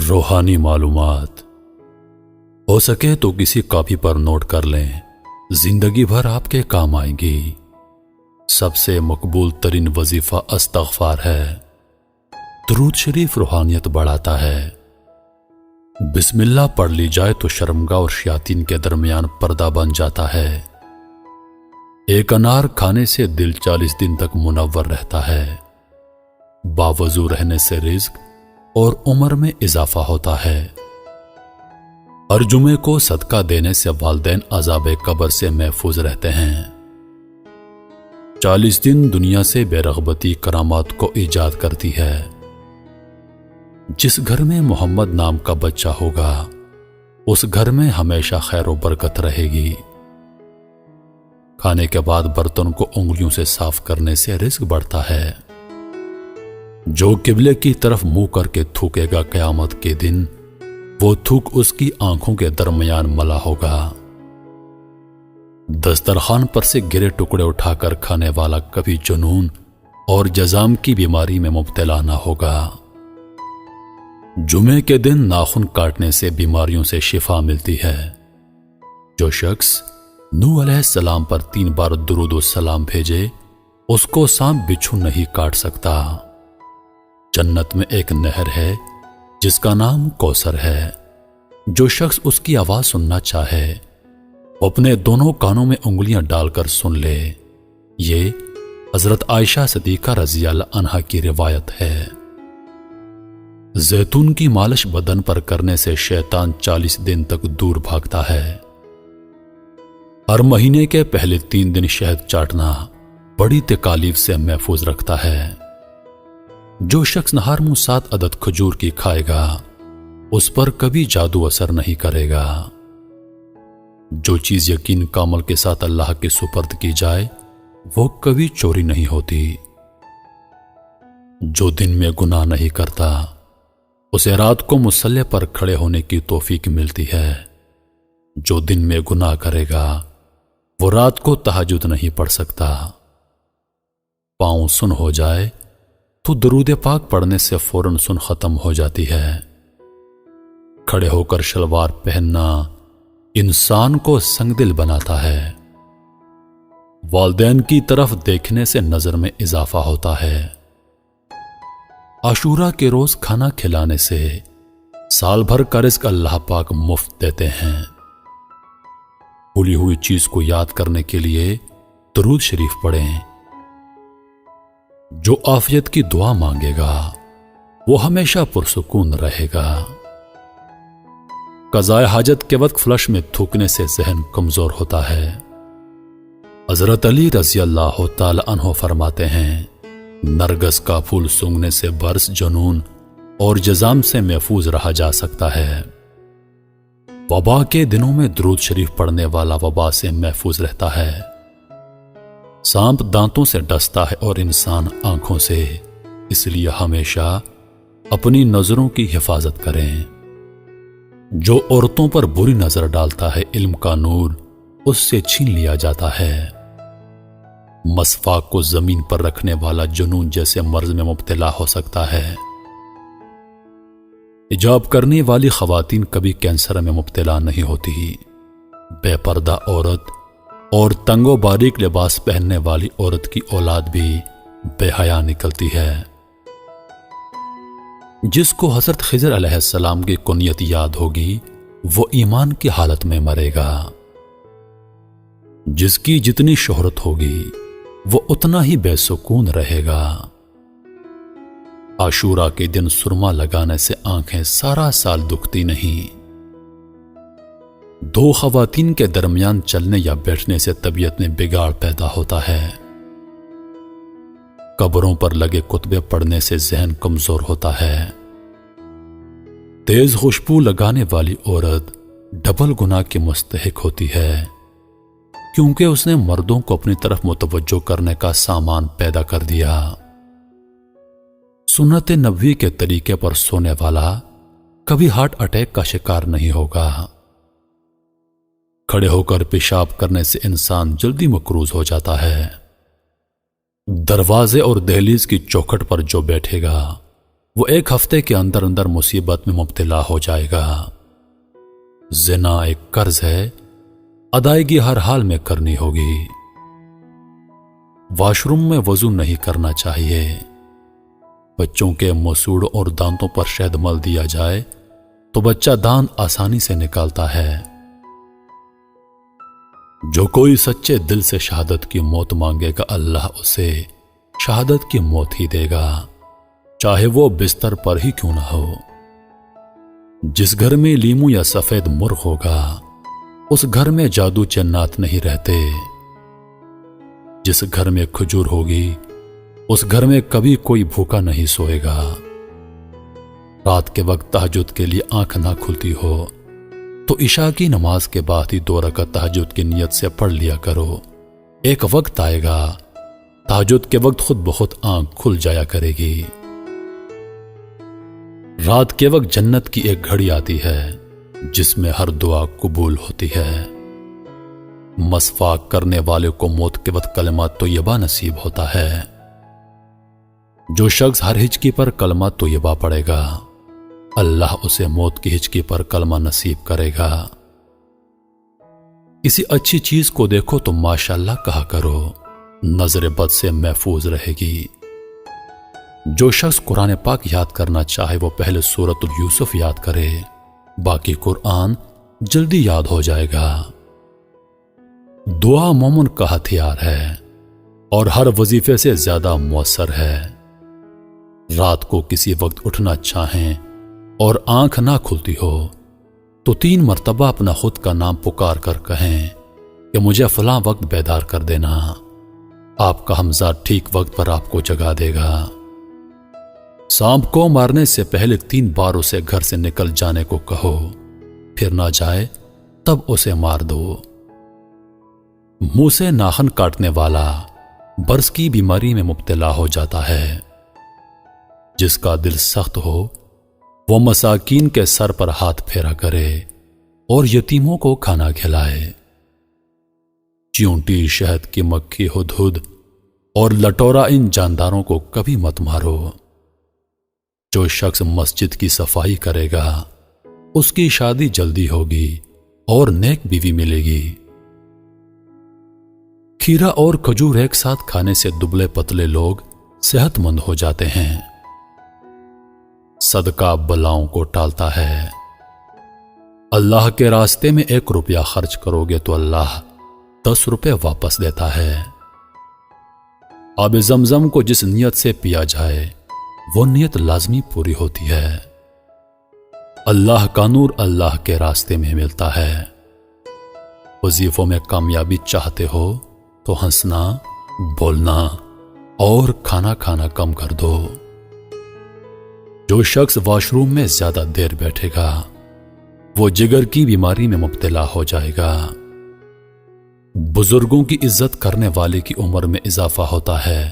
روحانی معلومات ہو سکے تو کسی کاپی پر نوٹ کر لیں، زندگی بھر آپ کے کام آئیں گی۔ سب سے مقبول ترین وظیفہ استغفار ہے۔ درود شریف روحانیت بڑھاتا ہے۔ بسم اللہ پڑھ لی جائے تو شرمگاہ اور شیاطین کے درمیان پردہ بن جاتا ہے۔ ایک انار کھانے سے دل 40 دن تک منور رہتا ہے۔ باوضو رہنے سے رزق اور عمر میں اضافہ ہوتا ہے۔ ہر جمعے کو صدقہ دینے سے والدین عذاب قبر سے محفوظ رہتے ہیں۔ 40 دن دنیا سے بے رغبتی کرامات کو ایجاد کرتی ہے۔ جس گھر میں محمد نام کا بچہ ہوگا اس گھر میں ہمیشہ خیر و برکت رہے گی۔ کھانے کے بعد برتن کو انگلیوں سے صاف کرنے سے رزق بڑھتا ہے۔ جو قبلے کی طرف منہ کر کے تھوکے گا قیامت کے دن وہ تھوک اس کی آنکھوں کے درمیان ملا ہوگا۔ دسترخوان پر سے گرے ٹکڑے اٹھا کر کھانے والا کبھی جنون اور جزام کی بیماری میں مبتلا نہ ہوگا۔ جمعے کے دن ناخن کاٹنے سے بیماریوں سے شفا ملتی ہے۔ جو شخص نوح علیہ السلام پر 3 بار درود و سلام بھیجے اس کو سانپ بچھو نہیں کاٹ سکتا۔ جنت میں ایک نہر ہے جس کا نام کوثر ہے۔ جو شخص اس کی آواز سننا چاہے وہ اپنے دونوں کانوں میں انگلیاں ڈال کر سن لے۔ یہ حضرت عائشہ صدیقہ رضی اللہ عنہا کی روایت ہے۔ زیتون کی مالش بدن پر کرنے سے شیطان 40 دن تک دور بھاگتا ہے۔ ہر مہینے کے پہلے 3 دن شہد چاٹنا بڑی تکالیف سے محفوظ رکھتا ہے۔ جو شخص نہار منہ 7 عدد کھجور کی کھائے گا اس پر کبھی جادو اثر نہیں کرے گا۔ جو چیز یقین کامل کے ساتھ اللہ کے سپرد کی جائے وہ کبھی چوری نہیں ہوتی۔ جو دن میں گناہ نہیں کرتا اسے رات کو مصلی پر کھڑے ہونے کی توفیق ملتی ہے۔ جو دن میں گناہ کرے گا وہ رات کو تہجد نہیں پڑھ سکتا۔ پاؤں سن ہو جائے تو درود پاک پڑھنے سے فوراً سن ختم ہو جاتی ہے۔ کھڑے ہو کر شلوار پہننا انسان کو سنگ دل بناتا ہے۔ والدین کی طرف دیکھنے سے نظر میں اضافہ ہوتا ہے۔ عاشورہ کے روز کھانا کھلانے سے سال بھر کا رزق اللہ پاک مفت دیتے ہیں۔ بھولی ہوئی چیز کو یاد کرنے کے لیے درود شریف پڑھیں۔ جو عافیت کی دعا مانگے گا وہ ہمیشہ پرسکون رہے گا۔ قضائے حاجت کے وقت فلش میں تھوکنے سے ذہن کمزور ہوتا ہے۔ حضرت علی رضی اللہ تعالی عنہ فرماتے ہیں نرگس کا پھول سونگھنے سے برس جنون اور جزام سے محفوظ رہا جا سکتا ہے۔ وبا کے دنوں میں درود شریف پڑھنے والا وبا سے محفوظ رہتا ہے۔ سانپ دانتوں سے ڈستا ہے اور انسان آنکھوں سے، اس لیے ہمیشہ اپنی نظروں کی حفاظت کریں۔ جو عورتوں پر بری نظر ڈالتا ہے علم کا نور اس سے چھین لیا جاتا ہے۔ مسواک کو زمین پر رکھنے والا جنون جیسے مرض میں مبتلا ہو سکتا ہے۔ حجاب کرنے والی خواتین کبھی کینسر میں مبتلا نہیں ہوتی۔ بے پردہ عورت اور تنگ و باریک لباس پہننے والی عورت کی اولاد بھی بے حیا نکلتی ہے۔ جس کو حضرت خضر علیہ السلام کی کنیت یاد ہوگی وہ ایمان کی حالت میں مرے گا۔ جس کی جتنی شہرت ہوگی وہ اتنا ہی بے سکون رہے گا۔ عاشورہ کے دن سرما لگانے سے آنکھیں سارا سال دکھتی نہیں۔ 2 خواتین کے درمیان چلنے یا بیٹھنے سے طبیعت میں بگاڑ پیدا ہوتا ہے۔ قبروں پر لگے کتبے پڑھنے سے ذہن کمزور ہوتا ہے۔ تیز خوشبو لگانے والی عورت ڈبل گناہ کی مستحق ہوتی ہے کیونکہ اس نے مردوں کو اپنی طرف متوجہ کرنے کا سامان پیدا کر دیا۔ سنت نبوی کے طریقے پر سونے والا کبھی ہارٹ اٹیک کا شکار نہیں ہوگا۔ کھڑے ہو کر پیشاب کرنے سے انسان جلدی مقروض ہو جاتا ہے۔ دروازے اور دہلیز کی چوکھٹ پر جو بیٹھے گا وہ ایک ہفتے کے اندر اندر مصیبت میں مبتلا ہو جائے گا۔ زنا ایک قرض ہے، ادائیگی ہر حال میں کرنی ہوگی۔ واش روم میں وضو نہیں کرنا چاہیے۔ بچوں کے مسوڑ اور دانتوں پر شہد مل دیا جائے تو بچہ دانت آسانی سے نکالتا ہے۔ جو کوئی سچے دل سے شہادت کی موت مانگے گا، اللہ اسے شہادت کی موت ہی دے گا، چاہے وہ بستر پر ہی کیوں نہ ہو۔ جس گھر میں لیمو یا سفید مرغ ہوگا، اس گھر میں جادو جنات نہیں رہتے۔ جس گھر میں کھجور ہوگی، اس گھر میں کبھی کوئی بھوکا نہیں سوئے گا۔ رات کے وقت تہجد کے لیے آنکھ نہ کھلتی ہو تو عشاء کی نماز کے بعد ہی 2 رکعت تہجد کی نیت سے پڑھ لیا کرو۔ ایک وقت آئے گا تہجد کے وقت خود بخود آنکھ کھل جایا کرے گی۔ رات کے وقت جنت کی ایک گھڑی آتی ہے جس میں ہر دعا قبول ہوتی ہے۔ مسواک کرنے والے کو موت کے وقت کلمہ طیبہ نصیب ہوتا ہے۔ جو شخص ہر ہچکی پر کلمہ طیبہ پڑھے گا، اللہ اسے موت کی ہچکی پر کلمہ نصیب کرے گا۔ کسی اچھی چیز کو دیکھو تو ماشاءاللہ کہا کرو، نظر بد سے محفوظ رہے گی۔ جو شخص قرآن پاک یاد کرنا چاہے وہ پہلے سورۃ یوسف یاد کرے، باقی قرآن جلدی یاد ہو جائے گا۔ دعا مومن کا ہتھیار ہے اور ہر وظیفے سے زیادہ مؤثر ہے۔ رات کو کسی وقت اٹھنا چاہیں اور آنکھ نہ کھلتی ہو تو 3 مرتبہ اپنا خود کا نام پکار کر کہیں کہ مجھے فلاں وقت بیدار کر دینا۔ آپ کا حمزہ ٹھیک وقت پر آپ کو جگا دے گا۔ سانپ کو مارنے سے پہلے 3 بار اسے گھر سے نکل جانے کو کہو، پھر نہ جائے تب اسے مار دو۔ منہ سے ناخن کاٹنے والا برس کی بیماری میں مبتلا ہو جاتا ہے۔ جس کا دل سخت ہو وہ مساکین کے سر پر ہاتھ پھیرا کرے اور یتیموں کو کھانا کھلائے۔ چیونٹی، شہد کی مکھی، ہدہد اور لٹورا ان جانداروں کو کبھی مت مارو۔ جو شخص مسجد کی صفائی کرے گا اس کی شادی جلدی ہوگی اور نیک بیوی ملے گی۔ کھیرا اور کھجور ایک ساتھ کھانے سے دبلے پتلے لوگ صحت مند ہو جاتے ہیں۔ صدقہ بلاؤں کو ٹالتا ہے۔ اللہ کے راستے میں 1 روپیہ خرچ کرو گے تو اللہ 10 روپے واپس دیتا ہے۔ آب زمزم کو جس نیت سے پیا جائے وہ نیت لازمی پوری ہوتی ہے۔ اللہ کا نور اللہ کے راستے میں ملتا ہے۔ وظیفوں میں کامیابی چاہتے ہو تو ہنسنا، بولنا اور کھانا کھانا کم کر دو۔ جو شخص واش روم میں زیادہ دیر بیٹھے گا وہ جگر کی بیماری میں مبتلا ہو جائے گا۔ بزرگوں کی عزت کرنے والے کی عمر میں اضافہ ہوتا ہے۔